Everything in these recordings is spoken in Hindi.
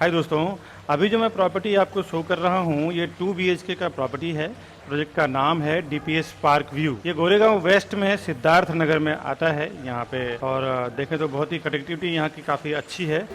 हाय दोस्तों, अभी जो मैं प्रॉपर्टी आपको शो कर रहा हूँ ये 2 BHK का प्रॉपर्टी है। प्रोजेक्ट का नाम है DPS पार्क व्यू। ये गोरेगांव वेस्ट में सिद्धार्थ नगर में आता है यहाँ पे। और देखें तो बहुत ही कनेक्टिविटी यहाँ की काफ़ी अच्छी है।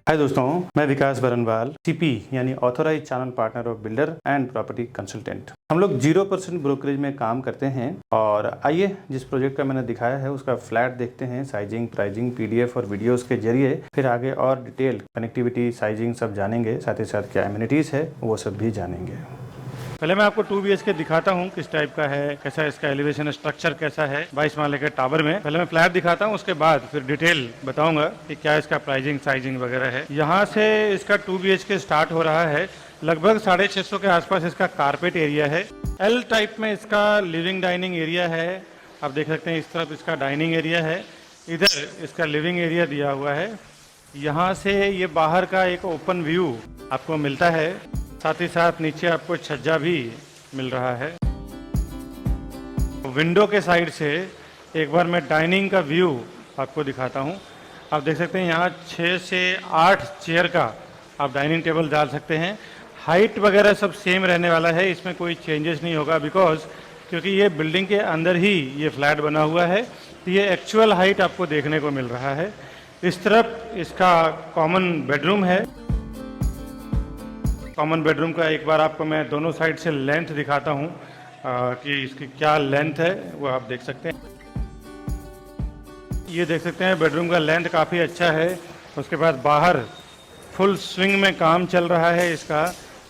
हाय दोस्तों, मैं विकास बरनवाल, CP यानी authorise channel partner of builder and property consultant. हम लोग 0% ब्रोकरेज में काम करते हैं। और आइए जिस प्रोजेक्ट का मैंने दिखाया है उसका फ्लैट देखते हैं, साइजिंग, प्राइजिंग, PDF और वीडियोस के जरिए। फिर आगे और डिटेल कनेक्टिविटी, साइजिंग सब जानेंगे, साथ ही साथ क्या एमिनिटीज़ है वो सब भी जानेंगे। पहले मैं आपको 2 BHK दिखाता हूँ किस टाइप का है, कैसा इसका एलिवेशन स्ट्रक्चर कैसा है 22 माले के टावर में। पहले मैं फ्लैट दिखाता हूँ, उसके बाद फिर डिटेल बताऊंगा कि क्या इसका प्राइसिंग, साइजिंग वगैरह है। यहाँ से इसका 2 BHK स्टार्ट हो रहा है। लगभग 650 के आसपास इसका कारपेट एरिया है। L टाइप में इसका लिविंग डाइनिंग एरिया है। आप देख सकते हैं इस तरफ इसका डाइनिंग एरिया है, इधर इसका लिविंग एरिया दिया हुआ है। यहाँ से ये बाहर का एक ओपन व्यू आपको मिलता है, साथ ही साथ नीचे आपको छज्जा भी मिल रहा है। विंडो के साइड से एक बार मैं डाइनिंग का व्यू आपको दिखाता हूँ। आप देख सकते हैं यहाँ 6 से 8 चेयर का आप डाइनिंग टेबल डाल सकते हैं। हाइट वगैरह सब सेम रहने वाला है, इसमें कोई चेंजेस नहीं होगा क्योंकि ये बिल्डिंग के अंदर ही ये फ्लैट बना हुआ है, तो ये एक्चुअल हाइट आपको देखने को मिल रहा है। इस तरफ इसका कॉमन बेडरूम है। कॉमन बेडरूम का एक बार आपको मैं दोनों साइड से लेंथ दिखाता हूँ कि इसकी क्या लेंथ है, वो आप देख सकते हैं। ये देख सकते हैं बेडरूम का लेंथ काफ़ी अच्छा है। उसके बाद बाहर फुल स्विंग में काम चल रहा है इसका।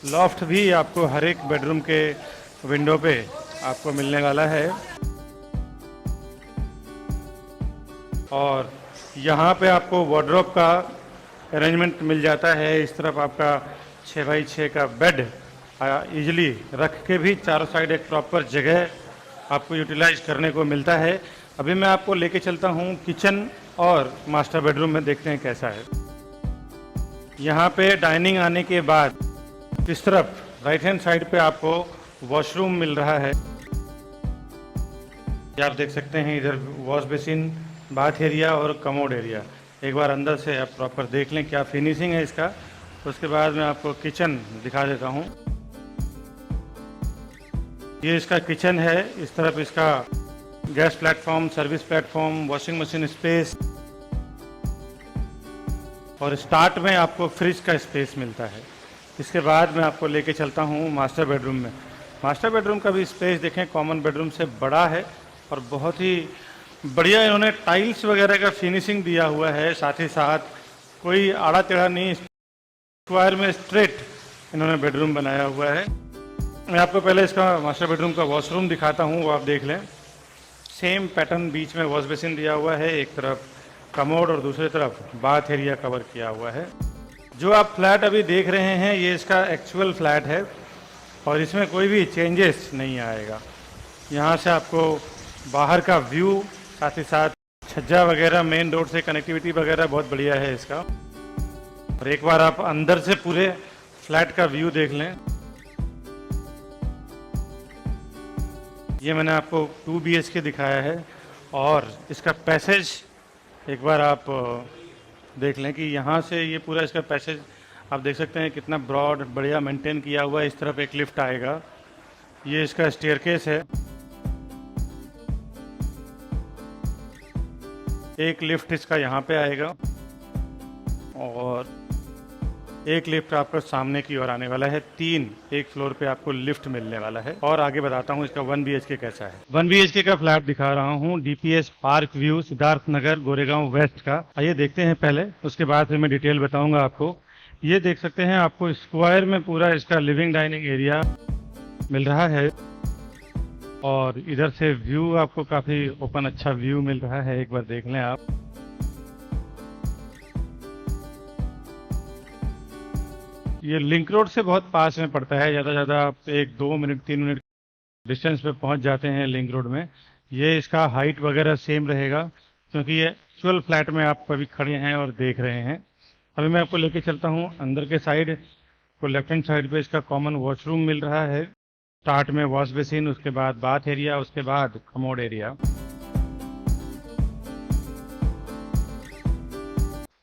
लॉफ्ट भी आपको हर एक बेडरूम के विंडो पे आपको मिलने वाला है। और यहाँ पे आपको वार्डरोब का अरेंजमेंट मिल जाता है। इस तरफ आपका 6x6 का बेड इजीली रख के भी चारों साइड एक प्रॉपर जगह आपको यूटिलाइज करने को मिलता है। अभी मैं आपको लेके चलता हूँ किचन और मास्टर बेडरूम में, देखते हैं कैसा है। यहाँ पे डाइनिंग आने के बाद इस तरफ राइट हैंड साइड पे आपको वॉशरूम मिल रहा है। ये आप देख सकते हैं, इधर वॉश बेसिन, बाथ एरिया और कमोड एरिया। एक बार अंदर से आप प्रॉपर देख लें क्या फिनिशिंग है इसका। उसके बाद मैं आपको किचन दिखा देता हूँ। ये इसका किचन है। इस तरफ इसका gas platform, service platform, washing machine space और स्टार्ट में आपको फ्रिज का स्पेस मिलता है। इसके बाद मैं आपको लेके चलता हूँ मास्टर बेडरूम में। मास्टर बेडरूम का भी स्पेस देखें, कॉमन बेडरूम से बड़ा है और बहुत ही बढ़िया इन्होंने टाइल्स वगैरह का फिनिशिंग दिया हुआ है। साथ ही साथ कोई आड़ा टेढ़ा नहीं, स्क्वायर में स्ट्रेट इन्होंने बेडरूम बनाया हुआ है। मैं आपको पहले इसका मास्टर बेडरूम का वॉशरूम दिखाता हूँ, वो आप देख लें। सेम पैटर्न, बीच में वॉश बेसिन दिया हुआ है, एक तरफ कमोड और दूसरी तरफ बाथ एरिया कवर किया हुआ है। जो आप फ्लैट अभी देख रहे हैं ये इसका एक्चुअल फ्लैट है और इसमें कोई भी चेंजेस नहीं आएगा। यहाँ से आपको बाहर का व्यू, साथ ही साथ छज्जा वगैरह, मेन रोड से कनेक्टिविटी वगैरह बहुत बढ़िया है इसका। और एक बार आप अंदर से पूरे फ्लैट का व्यू देख लें। ये मैंने आपको 2 BHK दिखाया है और इसका पैसेज एक बार आप देख लें कि यहाँ से ये पूरा इसका पैसेज आप देख सकते हैं कितना ब्रॉड, बढ़िया मेंटेन किया हुआ है। इस तरफ एक लिफ्ट आएगा, ये इसका स्टेयरकेस है। एक लिफ्ट इसका यहाँ पे आएगा और एक लिफ्ट आपको सामने की ओर आने वाला है। 3 एक फ्लोर पे आपको लिफ्ट मिलने वाला है। और आगे बताता हूँ इसका 1 BHK कैसा है। 1 BHK का फ्लैट दिखा रहा हूँ, DPS park view, Siddharth Nagar, Goregaon waste का। आइए देखते हैं पहले, उसके बाद फिर मैं डिटेल बताऊंगा आपको। ये देख सकते हैं आपको स्क्वायर में पूरा इसका लिविंग डाइनिंग एरिया मिल रहा है और इधर से व्यू आपको काफी ओपन अच्छा व्यू मिल रहा है। एक बार देख लें आप। ये लिंक रोड से बहुत पास में पड़ता है, ज़्यादा ज़्यादा आप 1-2 मिनट 3 मिनट डिस्टेंस पे पहुंच जाते हैं लिंक रोड में। ये इसका हाइट वगैरह सेम रहेगा। क्योंकि ये एक्चुअल फ्लैट में आप अभी खड़े हैं और देख रहे हैं। अभी मैं आपको लेके चलता हूँ अंदर के साइड। को लेफ्ट हैंड साइड पे इसका कॉमन वॉशरूम मिल रहा है। स्टार्ट में वॉश बेसिन, उसके बाद बाथ एरिया, उसके बाद कमोड एरिया।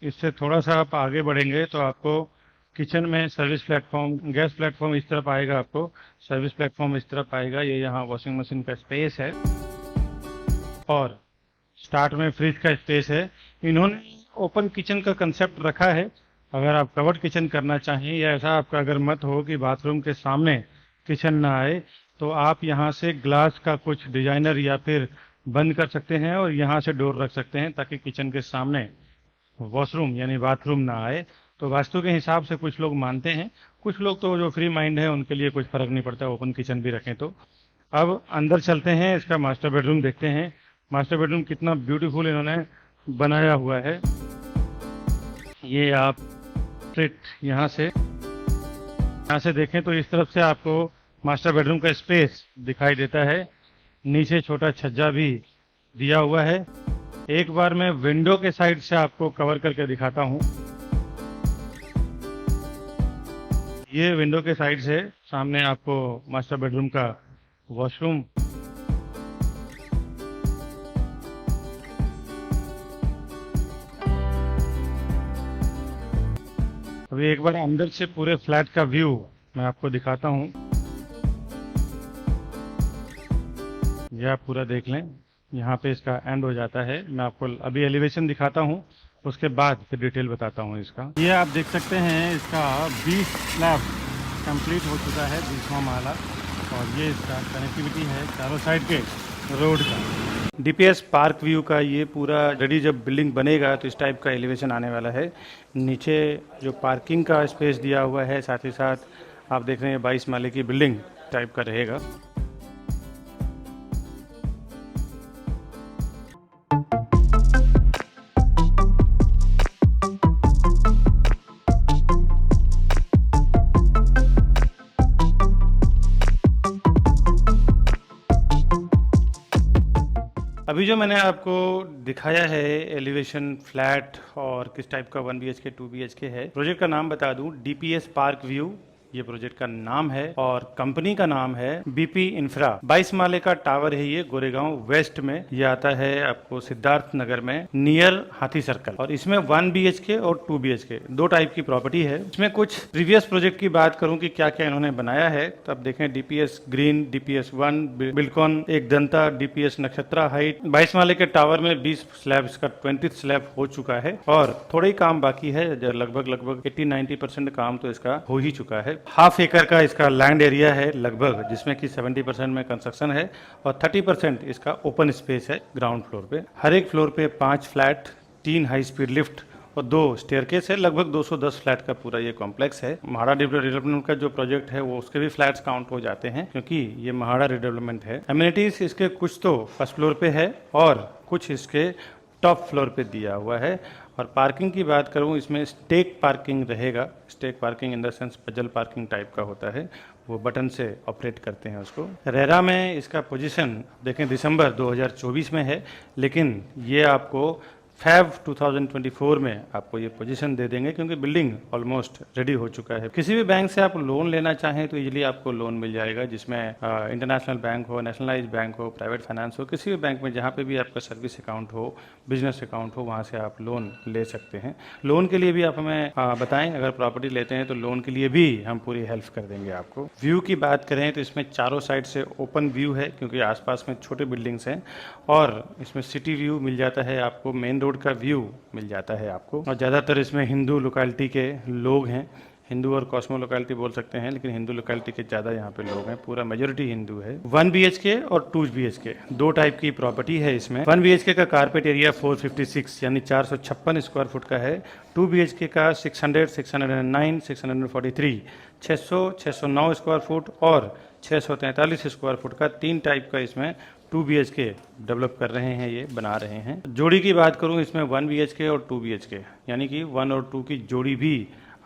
इससे थोड़ा सा आप आगे बढ़ेंगे तो आपको किचन में सर्विस प्लेटफॉर्म, गैस प्लेटफॉर्म इस तरफ आएगा, आपको सर्विस प्लेटफॉर्म इस तरफ आएगा। ये यहाँ वॉशिंग मशीन का स्पेस है और स्टार्ट में फ्रिज का स्पेस है। इन्होंने ओपन किचन का कंसेप्ट रखा है। अगर आप कवर्ड किचन करना चाहें या ऐसा आपका अगर मत हो कि बाथरूम के सामने किचन ना आए, तो आप यहाँ से ग्लास का कुछ डिजाइनर या फिर बंद कर सकते हैं और यहाँ से डोर रख सकते हैं ताकि किचन के सामने वॉशरूम यानी बाथरूम ना आए। तो वास्तु के हिसाब से कुछ लोग मानते हैं, कुछ लोग तो जो फ्री माइंड है उनके लिए कुछ फर्क नहीं पड़ता ओपन किचन भी रखें तो। अब अंदर चलते हैं, इसका मास्टर बेडरूम देखते हैं। मास्टर बेडरूम कितना ब्यूटीफुल इन्होंने बनाया हुआ है। ये आप स्ट्रेट यहाँ से देखें तो इस तरफ से आपको मास्टर बेडरूम का स्पेस दिखाई देता है। नीचे छोटा छज्जा भी दिया हुआ है। एक बार मैं विंडो के साइड से आपको कवर करके दिखाता हूँ। ये विंडो के साइड से सामने आपको मास्टर बेडरूम का वॉशरूम। अभी एक बार अंदर से पूरे फ्लैट का व्यू मैं आपको दिखाता हूँ। यह आप पूरा देख लें, यहाँ पे इसका एंड हो जाता है। मैं आपको अभी एलिवेशन दिखाता हूँ, उसके बाद फिर डिटेल बताता हूँ इसका। ये आप देख सकते हैं इसका 20 स्लैब कंप्लीट हो चुका है, 20वां माला। और ये इसका कनेक्टिविटी है चारों साइड के रोड का। डीपीएस पार्क व्यू का ये पूरा रेडी जब बिल्डिंग बनेगा तो इस टाइप का एलिवेशन आने वाला है। नीचे जो पार्किंग का स्पेस दिया हुआ है, साथ ही साथ आप देख रहे हैं 22 माले की बिल्डिंग टाइप का रहेगा। अभी जो मैंने आपको दिखाया है एलिवेशन फ्लैट और किस टाइप का 1 BHK 2 BHK है, प्रोजेक्ट का नाम बता दूं, डीपीएस पार्क व्यू ये प्रोजेक्ट का नाम है और कंपनी का नाम है बीपी इंफ्रा। 22 माले का टावर है ये, गोरेगांव वेस्ट में ये आता है आपको सिद्धार्थ नगर में, नियर हाथी सर्कल। और इसमें 1 BHK और 2 BHK दो टाइप की प्रॉपर्टी है। इसमें कुछ प्रीवियस प्रोजेक्ट की बात करूं कि क्या क्या इन्होंने बनाया है, तो आप देखें डीपीएस ग्रीन, डीपीएस 1, बिल्कॉन एक दंता, डीपीएस नक्षत्रा हाइट। 22 माले के टावर में 20 स्लैब, इसका 20 स्लैब हो चुका है और थोड़ा ही काम बाकी है। लगभग 80-90% काम तो इसका हो ही चुका है। हाफ एकड़ का इसका लैंड एरिया है लगभग, जिसमें कि 70% में कंस्ट्रक्शन है और 30% इसका ओपन स्पेस है ग्राउंड फ्लोर पे। हर एक फ्लोर पे 5 फ्लैट, 3 हाई स्पीड लिफ्ट और 2 स्टेयरकेस है। लगभग 210 फ्लैट का पूरा ये कॉम्प्लेक्स है। महाड़ा डेवलपमेंट का जो प्रोजेक्ट है वो उसके भी फ्लैट्स काउंट हो जाते हैं क्योंकि ये महाड़ा रिडेवलपमेंट है। एमिनिटीज इसके कुछ तो फर्स्ट फ्लोर पे है और कुछ इसके टॉप फ्लोर पे दिया हुआ है। और पार्किंग की बात करूं, इसमें स्टेक पार्किंग रहेगा। Stack parking in the sense puzzle parking type का होता है, वो बटन से ऑपरेट करते हैं उसको। रेरा में इसका पोजीशन देखें दिसंबर 2024 में है, लेकिन ये आपको फैब 2024 में आपको ये पोजीशन दे देंगे क्योंकि बिल्डिंग ऑलमोस्ट रेडी हो चुका है। किसी भी बैंक से आप लोन लेना चाहें तो इजीली आपको लोन मिल जाएगा, जिसमें इंटरनेशनल बैंक हो, नेशनलाइज बैंक हो, प्राइवेट फाइनेंस हो, किसी भी बैंक में जहाँ पे भी आपका सर्विस अकाउंट हो, बिजनेस अकाउंट हो, वहाँ से आप लोन ले सकते हैं। लोन के लिए भी आप हमें बताएं, अगर प्रॉपर्टी लेते हैं तो लोन के लिए भी हम पूरी हेल्प कर देंगे आपको। व्यू की बात करें तो इसमें चारों साइड से ओपन व्यू है क्योंकि आसपास में छोटे बिल्डिंग्स हैं और इसमें सिटी व्यू मिल जाता है आपको, मेन रोड का व्यू मिल जाता है आपको। और ज़्यादातर इसमें हिंदू लोकेलिटी के लोग हैं, हिंदू और कॉस्मो लोकेलिटी बोल सकते हैं, लेकिन हिंदू लोकेलिटी के ज़्यादा यहाँ पे लोग हैं, पूरा मेजोरिटी हिंदू है। 1 BHK और 2 BHK दो टाइप की प्रॉपर्टी है इसमें। 1 BHK का कारपेट एरिया 456 यानी 456 स्क्वायर फुट का है। 2 BHK का 600, 609, 643, 600, 609 स्क्वायर फुट और 643 स्क्वायर फुट का 3 टाइप का इसमें 2 BHK डेवलप कर रहे हैं, ये बना रहे हैं। जोड़ी की बात करूं, इसमें 1 BHK और 2 BHK यानी कि 1 और 2 की जोड़ी भी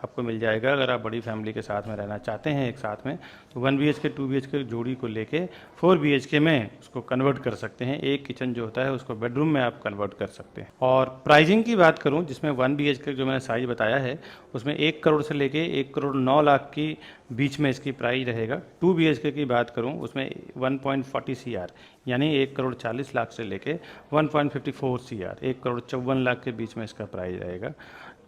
आपको मिल जाएगा। अगर आप बड़ी फैमिली के साथ में रहना चाहते हैं एक साथ में, तो 1 BHK 2 BHK जोड़ी को लेके 4 BHK में उसको कन्वर्ट कर सकते हैं। एक किचन जो होता है उसको बेडरूम में आप कन्वर्ट कर सकते हैं। और प्राइसिंग की बात करूं, जिसमें 1 BHK जो मैंने साइज बताया है उसमें 1 करोड़ से लेके 1 करोड़ 9 लाख की बीच में इसकी प्राइस रहेगा। 2 BHK की बात करूं उसमें 1.40 CR यानी 1 करोड़ 40 लाख से लेके 1.54 CR 1 करोड़ 54 लाख के बीच में इसका प्राइस रहेगा।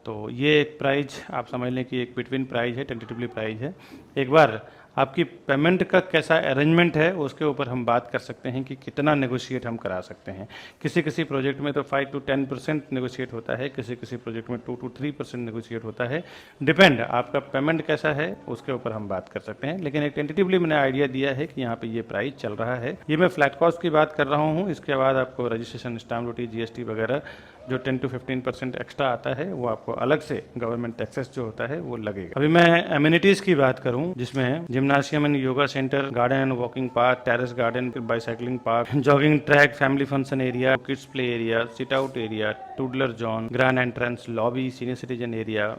तो ये एक प्राइस आप समझ लें कि एक बिटवीन प्राइस है, टेंटेटिवली प्राइस है। एक बार आपकी पेमेंट का कैसा अरेंजमेंट है उसके ऊपर हम बात कर सकते हैं कि कितना नेगोशिएट हम करा सकते हैं। किसी किसी प्रोजेक्ट में तो 5 to 10% नेगोशिएट होता है, किसी किसी प्रोजेक्ट में 2 to 3% नेगोशिएट होता है। डिपेंड आपका पेमेंट कैसा है उसके ऊपर हम बात कर सकते हैं। लेकिन एक टेंटेटिवली मैंने आइडिया दिया है कि यहाँ पे ये प्राइस चल रहा है। ये मैं फ्लैट कॉस्ट की बात कर रहा हूँ। इसके बाद आपको रजिस्ट्रेशन, स्टाम्प ड्यूटी, GST वगैरह जो 10 to 15% एक्स्ट्रा आता है वो आपको अलग से गवर्नमेंट टैक्सेस जो होता है वो लगेगा। अभी मैं एमिनिटीज की बात करूं, जिसमें gymnasium and yoga centre, garden and walking park, terrace garden, bicycling park, jogging track, family function area, kids play area, sit out area, toddler zone, grand entrance lobby, senior citizen area,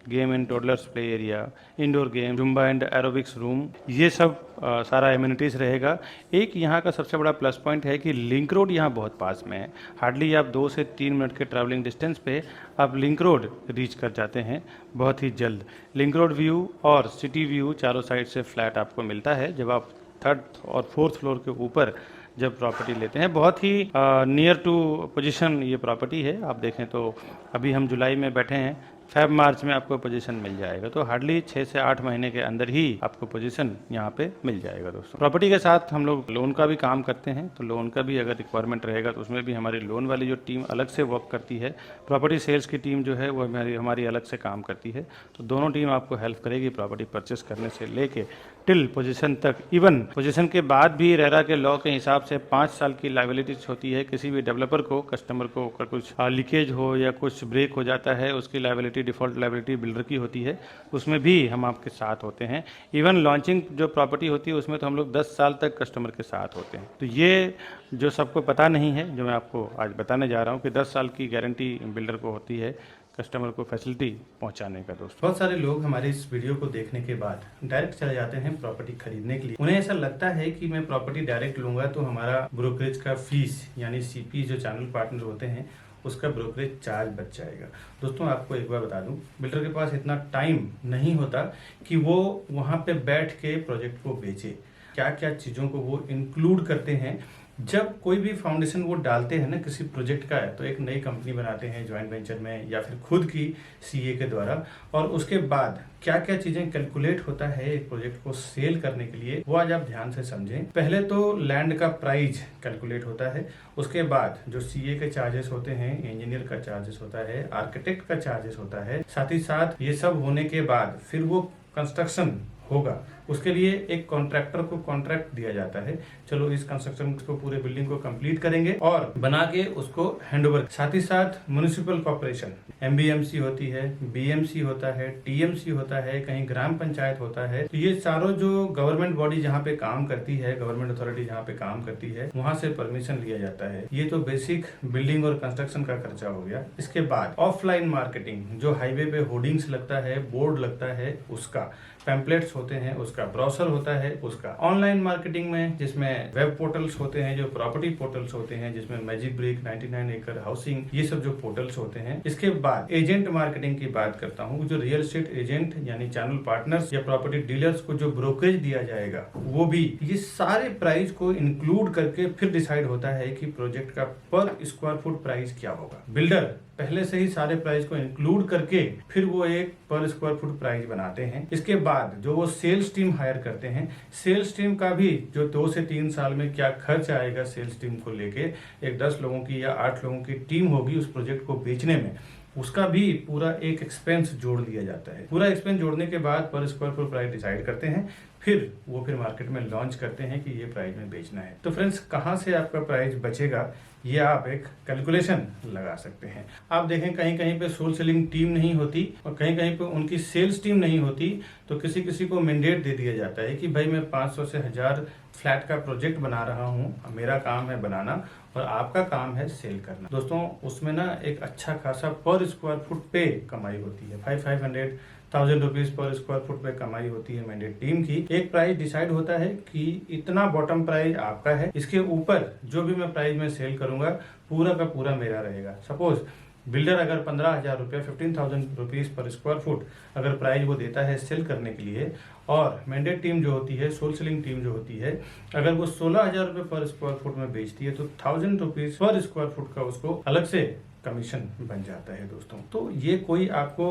game and toddlers play area, indoor game, Zumba and aerobics room, ये सब सारा एमिनिटीज़ रहेगा। एक यहाँ का सबसे बड़ा प्लस पॉइंट है कि लिंक रोड यहाँ बहुत पास में है। हार्डली आप 2 से 3 मिनट के ट्रैवलिंग डिस्टेंस पे आप लिंक रोड रीच कर जाते हैं बहुत ही जल्द। लिंक रोड व्यू और सिटी व्यू चारों साइड से फ्लैट आपको मिलता है जब आप 3rd और 4th फ्लोर के ऊपर जब प्रॉपर्टी लेते हैं। बहुत ही नियर टू पोजीशन ये प्रॉपर्टी है। आप देखें तो अभी हम जुलाई में बैठे हैं, फेब मार्च में आपको पोजीशन मिल जाएगा। तो हार्डली 6 से 8 महीने के अंदर ही आपको पोजीशन यहाँ पे मिल जाएगा। दोस्तों, प्रॉपर्टी के साथ हम लोग लोन का भी काम करते हैं, तो लोन का भी अगर रिक्वायरमेंट रहेगा तो उसमें भी हमारी लोन वाली जो टीम अलग से वर्क करती है, प्रॉपर्टी सेल्स की टीम जो है वो हमारी अलग से काम करती है। तो दोनों टीम आपको हेल्प करेगी प्रॉपर्टी परचेस करने से लेके टिल पोजीशन तक। इवन पोजीशन के बाद भी रेरा के लॉ के हिसाब से 5 साल की लाइबिलिटीज होती है। किसी भी डेवलपर को, कस्टमर को अगर कुछ लीकेज हो या कुछ ब्रेक हो जाता है, उसकी लाइबिलिटी, डिफॉल्ट लाइबिलिटी बिल्डर की होती है, उसमें भी हम आपके साथ होते हैं। इवन लॉन्चिंग जो प्रॉपर्टी होती है उसमें तो हम लोग 10 साल तक कस्टमर के साथ होते हैं। तो ये जो सबको पता नहीं है, जो मैं आपको आज बताने जा रहा हूँ कि 10 साल की गारंटी बिल्डर को होती है कस्टमर को फैसिलिटी पहुंचाने का। दोस्तों, बहुत सारे लोग हमारे इस वीडियो को देखने के बाद डायरेक्ट चले जाते हैं प्रॉपर्टी खरीदने के लिए। उन्हें ऐसा लगता है कि मैं प्रॉपर्टी डायरेक्ट लूंगा तो हमारा ब्रोकरेज का फीस यानी CP जो चैनल पार्टनर होते हैं उसका ब्रोकरेज चार्ज बच जाएगा। दोस्तों, आपको एक बार बता दूं, बिल्डर के पास इतना टाइम नहीं होता कि वो वहां पे बैठ के प्रोजेक्ट को बेचे। क्या क्या चीजों को वो इंक्लूड करते हैं। जब कोई भी फाउंडेशन वो डालते हैं ना किसी प्रोजेक्ट का है, तो एक नई कंपनी बनाते हैं ज्वाइंट वेंचर में या फिर खुद की CA के द्वारा, और उसके बाद क्या क्या चीजें कैलकुलेट होता है एक प्रोजेक्ट को सेल करने के लिए, वो आज आप ध्यान से समझें। पहले तो लैंड का प्राइस कैलकुलेट होता है, उसके बाद जो CA के चार्जेस होते हैं, इंजीनियर का चार्जेस होता है, आर्किटेक्ट का चार्जेस होता है, साथ ही साथ ये सब होने के बाद फिर वो कंस्ट्रक्शन होगा। उसके लिए एक कॉन्ट्रैक्टर को कॉन्ट्रैक्ट दिया जाता है, चलो इस कंस्ट्रक्शन को, पूरे बिल्डिंग को कंप्लीट करेंगे और बना के उसको हैंडओवर। साथ ही साथ म्युनिसिपल कॉर्पोरेशन, MBMC होती है, BMC होता है, TMC होता है, कहीं ग्राम पंचायत होता है। तो ये सारों जो गवर्नमेंट बॉडी जहाँ पे काम करती है, गवर्नमेंट अथॉरिटी जहाँ पे काम करती है, वहां से परमिशन लिया जाता है। ये तो बेसिक बिल्डिंग और कंस्ट्रक्शन का खर्चा हो गया। इसके बाद ऑफलाइन मार्केटिंग, जो हाईवे पे होर्डिंग्स लगता है, बोर्ड लगता है, उसका पैम्पलेट्स होते हैं, उसका ब्राउसर होता है, उसका ऑनलाइन मार्केटिंग में जिसमें वेब पोर्टल्स होते हैं, जो प्रॉपर्टी पोर्टल्स होते हैं, जिसमें मैजिक ब्रिक, 99 एकड़ हाउसिंग, ये सब जो पोर्टल्स होते हैं। इसके बाद एजेंट मार्केटिंग की बात करता हूँ, जो रियल एस्टेट एजेंट यानी चैनल पार्टनर्स या प्रॉपर्टी डीलर्स को जो ब्रोकरेज दिया जाएगा, वो भी ये सारे प्राइस को इंक्लूड करके फिर डिसाइड होता है कि प्रोजेक्ट का पर स्क्वायर फुट प्राइस क्या होगा। बिल्डर पहले से ही सारे प्राइस को इंक्लूड करके फिर वो एक पर स्क्वायर फुट प्राइस बनाते हैं। इसके बाद जो वो सेल्स टीम हायर करते हैं, सेल्स टीम का भी जो 2 से 3 साल में क्या खर्च आएगा सेल्स टीम को लेके, एक 10 लोगों की या 8 लोगों की टीम होगी उस प्रोजेक्ट को बेचने में, उसका भी पूरा एक एक्सपेंस जोड़ दिया जाता है। पूरा एक्सपेंस जोड़ने के बाद पर स्क्वायर फुट प्राइस डिसाइड करते हैं, फिर मार्केट में लॉन्च करते हैं कि ये प्राइस में बेचना है। तो फ्रेंड्स, कहाँ से आपका प्राइस बचेगा ये आप एक कैलकुलेशन लगा सकते हैं। आप देखें कहीं कहीं पे सोल सेलिंग टीम नहीं होती और कहीं कहीं पे उनकी सेल्स टीम नहीं होती, तो किसी किसी को मैंडेट दे दिया जाता है कि भाई मैं 500 से 1000 फ्लैट का प्रोजेक्ट बना रहा हूँ, मेरा काम है बनाना, और आपका काम है सेल करना। दोस्तों उसमें ना एक अच्छा खासा पर स्क्वायर फुट पे कमाई होती है, 500,000 रुपीज पर स्क्वायर फुट पे कमाई होती है मैंडेट टीम की। एक प्राइस डिसाइड होता है कि इतना बॉटम प्राइस आपका है, इसके ऊपर जो भी मैं प्राइस में सेल करूंगा पूरा का पूरा मेरा रहेगा। सपोज बिल्डर अगर 15,000 रुपये 15,000 रुपीज पर स्क्वायर फुट अगर प्राइस वो देता है सेल करने के लिए, और मैंडेट टीम जो होती है, सोल सेलिंग टीम जो होती है, अगर वो 16,000 रुपये पर स्क्वायर फुट में बेचती है तो 1,000 रुपीज पर स्क्वायर फुट का उसको अलग से कमीशन बन जाता है दोस्तों। तो ये कोई आपको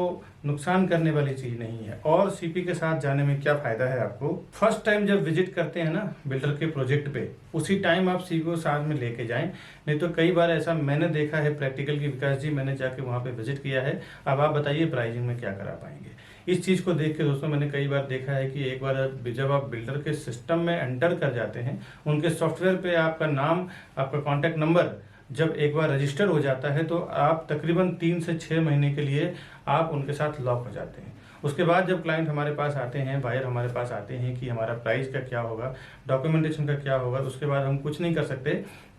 नुकसान करने वाली चीज नहीं है। और सीपी के साथ जाने में क्या फायदा है आपको, फर्स्ट टाइम जब विजिट करते हैं ना बिल्डर के प्रोजेक्ट पे, उसी टाइम आप सीपी को साथ में लेके जाएं। नहीं तो कई बार ऐसा मैंने देखा है प्रैक्टिकल की, विकास जी मैंने जाके वहां पे विजिट किया है, अब आप बताइए प्राइसिंग में क्या करा पाएंगे। इस चीज को देख के दोस्तों मैंने कई बार देखा है कि एक बार जब आप बिल्डर के सिस्टम में एंटर कर जाते हैं, उनके सॉफ्टवेयर पे आपका नाम, आपका कॉन्टैक्ट नंबर जब एक बार रजिस्टर हो जाता है तो आप तकरीबन 3 से 6 महीने के लिए आप उनके साथ लॉक हो जाते हैं। उसके बाद जब क्लाइंट हमारे पास आते हैं, बायर हमारे पास आते हैं कि हमारा प्राइस का क्या होगा, डॉक्यूमेंटेशन का क्या होगा, उसके बाद हम कुछ नहीं कर सकते,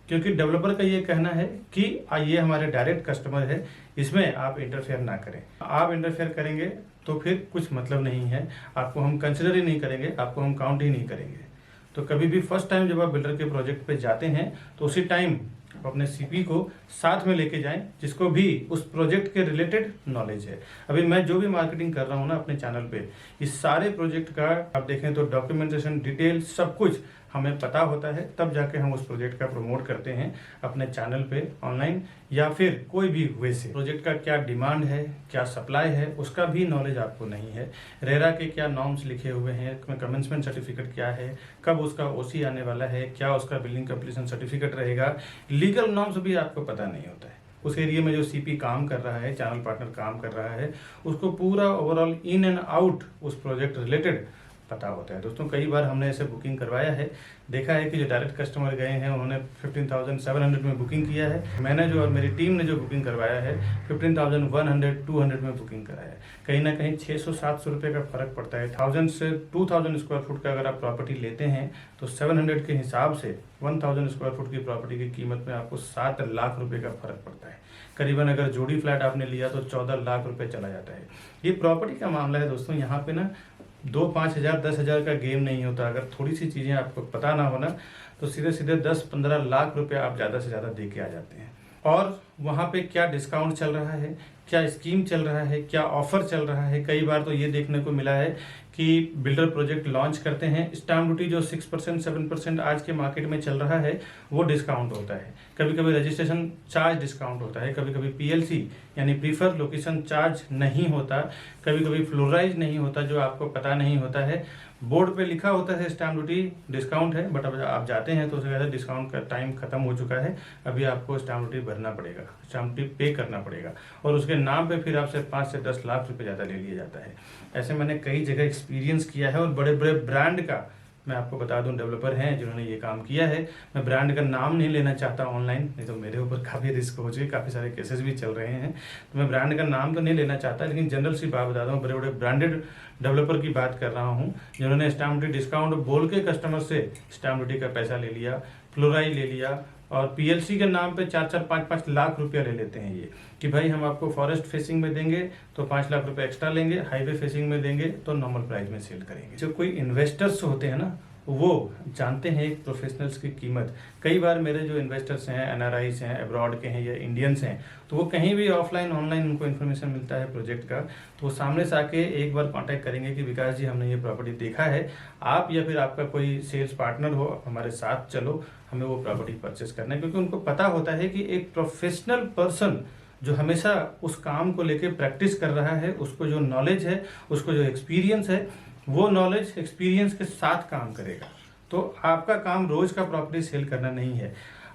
क्योंकि डेवलपर का ये कहना है कि ये हमारे डायरेक्ट कस्टमर है, इसमें आप इंटरफेयर ना करें। आप इंटरफेयर करेंगे तो फिर कुछ मतलब नहीं है, आपको हम कंसिडर ही नहीं करेंगे, आपको हम काउंट ही नहीं करेंगे। तो कभी भी फर्स्ट टाइम जब आप बिल्डर के प्रोजेक्ट पे जाते हैं तो उसी टाइम आप अपने सीपी को साथ में लेके जाएं, जिसको भी उस प्रोजेक्ट के रिलेटेड नॉलेज है। अभी मैं जो भी मार्केटिंग कर रहा हूँ ना अपने चैनल पे, इस सारे प्रोजेक्ट का आप देखें तो डॉक्यूमेंटेशन, डिटेल सब कुछ हमें पता होता है, तब जाके हम उस प्रोजेक्ट का प्रमोट करते हैं अपने चैनल पे, ऑनलाइन या फिर कोई भी वे से। प्रोजेक्ट का क्या डिमांड है, क्या सप्लाई है, उसका भी नॉलेज आपको नहीं है। रेरा के क्या नॉर्म्स लिखे हुए हैं, कमेंसमेंट सर्टिफिकेट क्या है, कब उसका ओसी आने वाला है, क्या उसका बिल्डिंग कंप्लीशन सर्टिफिकेट रहेगा, लीगल नॉर्म्स भी आपको पता नहीं होता है। उस एरिया में जो सीपी काम कर रहा है, चैनल पार्टनर काम कर रहा है, उसको पूरा ओवरऑल इन एंड आउट उस प्रोजेक्ट रिलेटेड पता होता है। दोस्तों कई बार हमने ऐसे बुकिंग करवाया है, देखा है कि जो डायरेक्ट कस्टमर गए हैं उन्होंने 15,700 में बुकिंग किया है, मैंने जो और मेरी टीम ने जो बुकिंग करवाया है 15,100 200 में बुकिंग कराया है। कहीं ना कहीं 600-700 रुपये का फर्क पड़ता है। 1000 से 2000 स्क्वायर फुट का अगर आप प्रॉपर्टी लेते हैं तो 700 के हिसाब से 1000 स्क्वायर फुट की प्रॉपर्टी की कीमत में आपको 7 लाख रुपये का फर्क पड़ता है। करीबन अगर जोड़ी फ्लैट आपने लिया तो 14 लाख रुपये चला जाता है। ये प्रॉपर्टी का मामला है दोस्तों। यहाँ पे ना 2-5 हज़ार 10 हज़ार का गेम नहीं होता। अगर थोड़ी सी चीज़ें आपको पता ना हो ना तो सीधे सीधे 10-15 लाख रुपए आप ज़्यादा से ज़्यादा दे के आ जाते हैं। और वहाँ पे क्या डिस्काउंट चल रहा है, क्या स्कीम चल रहा है, क्या ऑफर चल रहा है। कई बार तो ये देखने को मिला है कि बिल्डर प्रोजेक्ट लॉन्च करते हैं, स्टाम्प ड्यूटी जो 6% 7% आज के मार्केट में चल रहा है वो डिस्काउंट होता है। कभी कभी रजिस्ट्रेशन चार्ज डिस्काउंट होता है, कभी कभी पीएलसी यानी प्रीफर लोकेशन चार्ज नहीं होता, कभी कभी फ्लोराइज नहीं होता, जो आपको पता नहीं होता है। बोर्ड पे लिखा होता है स्टाम्प ड्यूटी डिस्काउंट है, बट अब आप जाते हैं तो उसे कहते हैं डिस्काउंट का टाइम खत्म हो चुका है, अभी आपको स्टाम्प ड्यूटी भरना पड़ेगा, स्टाम्प ड्यूटी पे करना पड़ेगा, और उसके नाम पे फिर आपसे 5 से 10 लाख रुपए ज़्यादा ले लिया जाता है। ऐसे मैंने कई जगह एक्सपीरियंस किया है। और बड़े बड़े ब्रांड का मैं आपको बता दूं, डेवलपर हैं जिन्होंने ये काम किया है। मैं ब्रांड का नाम नहीं लेना चाहता ऑनलाइन, नहीं तो मेरे ऊपर काफ़ी रिस्क हो चुके, काफ़ी सारे केसेस भी चल रहे हैं, तो मैं ब्रांड का नाम तो नहीं लेना चाहता, लेकिन जनरल सी बात बताता हूँ। बड़े बड़े ब्रांडेड डेवलपर की बात कर रहा हूँ जिन्होंने स्टाम्प ड्यूटी डिस्काउंट बोल के कस्टमर से स्टाम्प ड्यूटी का पैसा ले लिया, फ्लोराइज ले लिया, और पीएलसी के नाम पे 4-4 5-5 लाख रुपया ले लेते हैं ये कि भाई हम आपको फॉरेस्ट फेसिंग में देंगे तो 5 लाख रुपए एक्स्ट्रा लेंगे, हाईवे फेसिंग में देंगे तो नॉर्मल प्राइस में सेल करेंगे। जो कोई इन्वेस्टर्स होते हैं ना वो जानते हैं एक प्रोफेशनल्स की कीमत। कई बार मेरे जो इन्वेस्टर्स हैं, एनआरआईस हैं, अब्रॉड के हैं या इंडियंस हैं, तो वो कहीं भी ऑफलाइन ऑनलाइन उनको इन्फॉर्मेशन मिलता है प्रोजेक्ट का, तो वो सामने से आके एक बार कांटेक्ट करेंगे कि विकास जी हमने ये प्रॉपर्टी देखा है, आप या फिर आपका कोई सेल्स पार्टनर हो हमारे साथ चलो, हमें वो प्रॉपर्टी परचेस करना है। क्योंकि उनको पता होता है कि एक प्रोफेशनल पर्सन जो हमेशा उस काम को लेके प्रैक्टिस कर रहा है, उसको जो नॉलेज है, उसको जो एक्सपीरियंस है, वो नॉलेज एक्सपीरियंस के साथ काम करेगा। तो आपका काम रोज का प्रॉपर्टी सेल करना नहीं है।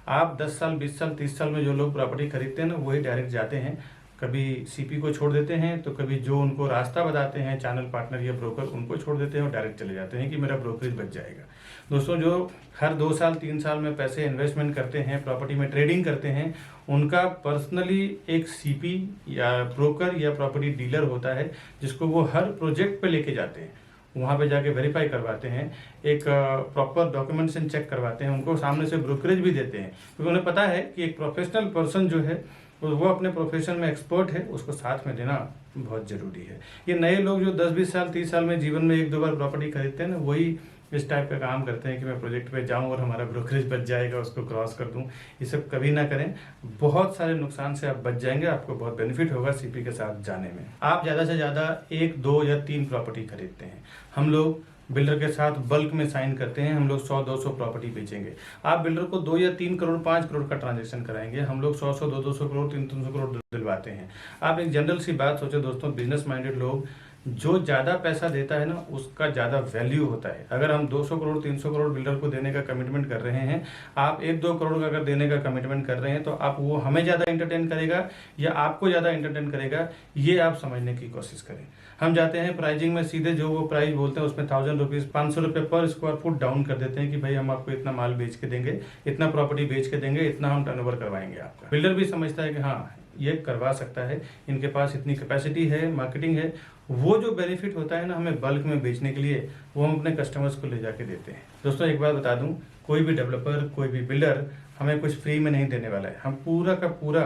आप 10 साल 20 साल 30 साल में जो लोग प्रॉपर्टी खरीदते हैं ना वही डायरेक्ट जाते हैं, कभी सीपी को छोड़ देते हैं, तो कभी जो उनको रास्ता बताते हैं चैनल पार्टनर या ब्रोकर उनको छोड़ देते हैं और डायरेक्ट चले जाते हैं कि मेरा ब्रोकरेज बच जाएगा। दोस्तों जो हर 2 साल 3 साल में पैसे इन्वेस्टमेंट करते हैं, प्रॉपर्टी में ट्रेडिंग करते हैं, उनका पर्सनली एक सीपी या ब्रोकर या प्रॉपर्टी डीलर होता है जिसको वो हर प्रोजेक्ट पे लेके जाते हैं वहाँ पे जाके वेरीफाई करवाते हैं, एक प्रॉपर डॉक्यूमेंटेशन चेक करवाते हैं, उनको सामने से ब्रोकरेज भी देते हैं, क्योंकि उन्हें पता है कि एक प्रोफेशनल पर्सन जो है वो अपने प्रोफेशन में एक्सपर्ट है, उसको साथ में देना बहुत ज़रूरी है। ये नए लोग जो 10-20 साल 30 साल में जीवन में 1-2 बार प्रॉपर्टी खरीदते हैं ना, वही इस टाइप का काम करते हैं कि मैं प्रोजेक्ट पे जाऊं और हमारा ब्रोकरेज बच जाएगा, उसको क्रॉस कर दूं। ये सब कभी ना करें, बहुत सारे नुकसान से आप बच जाएंगे, आपको बहुत बेनिफिट होगा सीपी के साथ जाने में। आप ज़्यादा से ज़्यादा 1, 2 या 3 प्रॉपर्टी खरीदते हैं, हम लोग बिल्डर के साथ बल्क में साइन करते हैं, हम लोग 100-200 प्रॉपर्टी बेचेंगे। आप बिल्डर को 2 या 3 करोड़ 5 करोड़ का ट्रांजेक्शन कराएंगे, हम लोग 100-100 200 करोड़ 300 करोड़ दिलवाते हैं। आप एक जनरल सी बात सोचो दोस्तों, बिजनेस माइंडेड लोग, जो ज़्यादा पैसा देता है ना उसका ज़्यादा वैल्यू होता है। अगर हम 200 करोड़ 300 करोड़ बिल्डर को देने का कमिटमेंट कर रहे हैं, आप 1-2 करोड़ का अगर देने का कमिटमेंट कर रहे हैं, तो आप वो हमें ज़्यादा एंटरटेन करेगा या आपको ज़्यादा एंटरटेन करेगा, ये आप समझने की कोशिश करें। हम जाते हैं प्राइजिंग में सीधे जो वो प्राइस बोलते हैं उसमें 1000 रुपीज़ 500 रुपये पर स्क्वायर फुट डाउन कर देते हैं कि भाई हम आपको इतना माल बेच के देंगे, इतना प्रॉपर्टी बेच के देंगे, इतना हम टर्नओवर करवाएंगे आपका। बिल्डर भी समझता है कि हाँ ये करवा सकता है, इनके पास इतनी कैपेसिटी है, मार्केटिंग है। वो जो बेनिफिट होता है ना हमें बल्क में बेचने के लिए, वो हम अपने कस्टमर्स को ले जाके देते हैं। दोस्तों एक बात बता दूं, कोई भी डेवलपर, कोई भी बिल्डर हमें कुछ फ्री में नहीं देने वाला है। हम पूरा का पूरा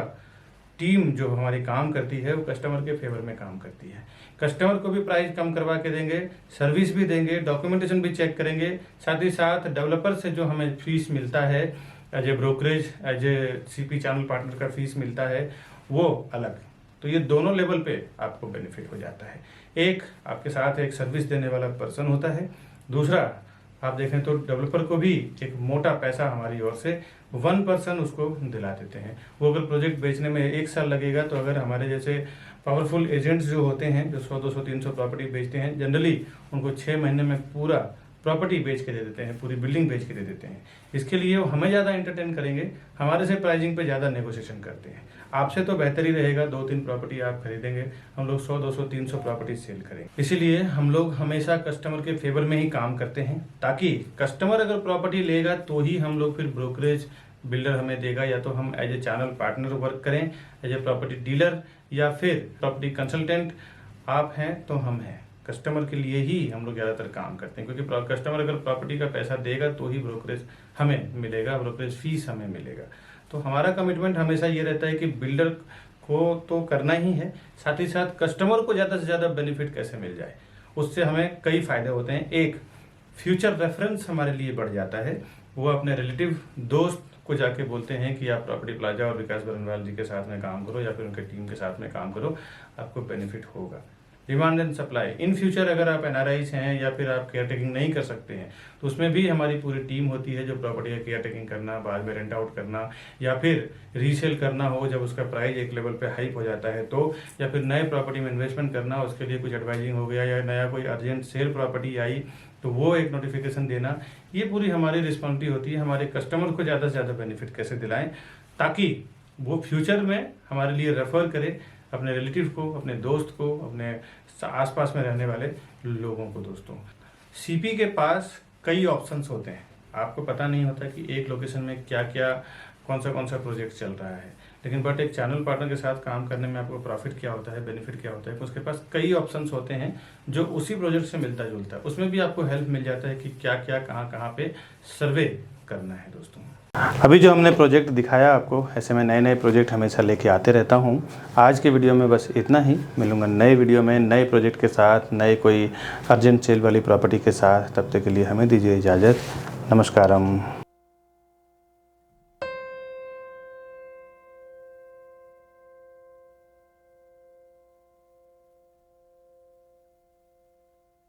टीम जो हमारी काम करती है वो कस्टमर के फेवर में काम करती है। कस्टमर को भी प्राइस कम करवा के देंगे, सर्विस भी देंगे, डॉक्यूमेंटेशन भी चेक करेंगे, साथ ही साथ डेवलपर से जो हमें फीस मिलता है as a brokerage, as a CP channel partner का फीस मिलता है, वो अलग। तो ये दोनों लेवल पे आपको बेनिफिट हो जाता है। एक आपके साथ एक सर्विस देने वाला पर्सन होता है, दूसरा आप देखें तो डेवलपर को भी एक मोटा पैसा हमारी ओर से 1% उसको दिला देते हैं। वो अगर प्रोजेक्ट बेचने में 1 साल लगेगा, तो अगर हमारे जैसे पावरफुल एजेंट्स जो होते हैं जो 100-200-300 प्रॉपर्टी बेचते हैं, जनरली उनको 6 महीने में पूरा प्रॉपर्टी बेच के दे देते हैं, पूरी बिल्डिंग बेच के दे देते हैं। इसके लिए वो हमें ज़्यादा एंटरटेन करेंगे, हमारे से प्राइसिंग पे ज़्यादा नेगोशिएशन करते हैं। आपसे तो बेहतर ही रहेगा, 2-3 प्रॉपर्टी आप खरीदेंगे, हम लोग 100-200-300 प्रॉपर्टी सेल करेंगे। इसीलिए हम लोग हमेशा कस्टमर के फेवर में ही काम करते हैं, ताकि कस्टमर अगर प्रॉपर्टी लेगा तो ही हम लोग फिर ब्रोकरेज बिल्डर हमें देगा, या तो हम as a channel partner work करें, एज ए प्रॉपर्टी डीलर, या फिर प्रॉपर्टी कंसल्टेंट। आप हैं तो हम हैं, कस्टमर के लिए ही हम लोग ज़्यादातर काम करते हैं, क्योंकि कस्टमर अगर प्रॉपर्टी का पैसा देगा तो ही ब्रोकरेज हमें मिलेगा, ब्रोकरेज फीस हमें मिलेगा। तो हमारा कमिटमेंट हमेशा ये रहता है कि बिल्डर को तो करना ही है, साथ ही साथ कस्टमर को ज़्यादा से ज़्यादा बेनिफिट कैसे मिल जाए, उससे हमें कई फ़ायदे होते हैं। एक, फ्यूचर रेफरेंस हमारे लिए बढ़ जाता है। वो अपने रिलेटिव दोस्त को जाके बोलते हैं कि आप प्रॉपर्टी प्लाजा और विकास बरनवाल जी के साथ में काम करो, या फिर उनके टीम के साथ में काम करो, आपको बेनिफिट होगा। Demand and supply, in future अगर आप एनआरआईज हैं या फिर आप केयर टेकिंग नहीं कर सकते हैं, तो उसमें भी हमारी पूरी टीम होती है जो प्रॉपर्टी का केयर टेकिंग करना, बाद में रेंट आउट करना, या फिर रीसेल करना हो जब उसका प्राइस एक लेवल पे हाइप हो जाता है तो, या फिर नए प्रॉपर्टी में इन्वेस्टमेंट करना, उसके लिए कुछ एडवाइजिंग हो गया, या नया कोई अर्जेंट सेल प्रॉपर्टी आई तो वो एक नोटिफिकेशन देना, ये पूरी हमारी रिस्पॉन्सिबिलिटी होती है। हमारे कस्टमर को ज़्यादा से ज़्यादा बेनिफिट कैसे दिलाएं, ताकि वो फ्यूचर में हमारे लिए रेफ़र करे अपने रिलेटिव को, अपने दोस्त को, अपने आसपास में रहने वाले लोगों को। दोस्तों सीपी के पास कई ऑप्शंस होते हैं, आपको पता नहीं होता कि एक लोकेशन में क्या क्या कौन सा प्रोजेक्ट चल रहा है, लेकिन बट एक चैनल पार्टनर के साथ काम करने में आपको प्रॉफिट क्या होता है, बेनिफिट क्या होता है, उसके पास कई ऑप्शंस होते हैं जो उसी प्रोजेक्ट से मिलता जुलता है। उसमें भी आपको हेल्प मिल जाता है कि क्या क्या कहाँ पे सर्वे करना है। दोस्तों अभी जो हमने प्रोजेक्ट दिखाया आपको, ऐसे मैं नए नए प्रोजेक्ट हमेशा लेके आते रहता हूँ। आज के वीडियो में बस इतना ही, मिलूँगा नए वीडियो में नए प्रोजेक्ट के साथ, नए कोई अर्जेंट सेल वाली प्रॉपर्टी के साथ। तब तक के लिए हमें दीजिए इजाज़त। नमस्कारम।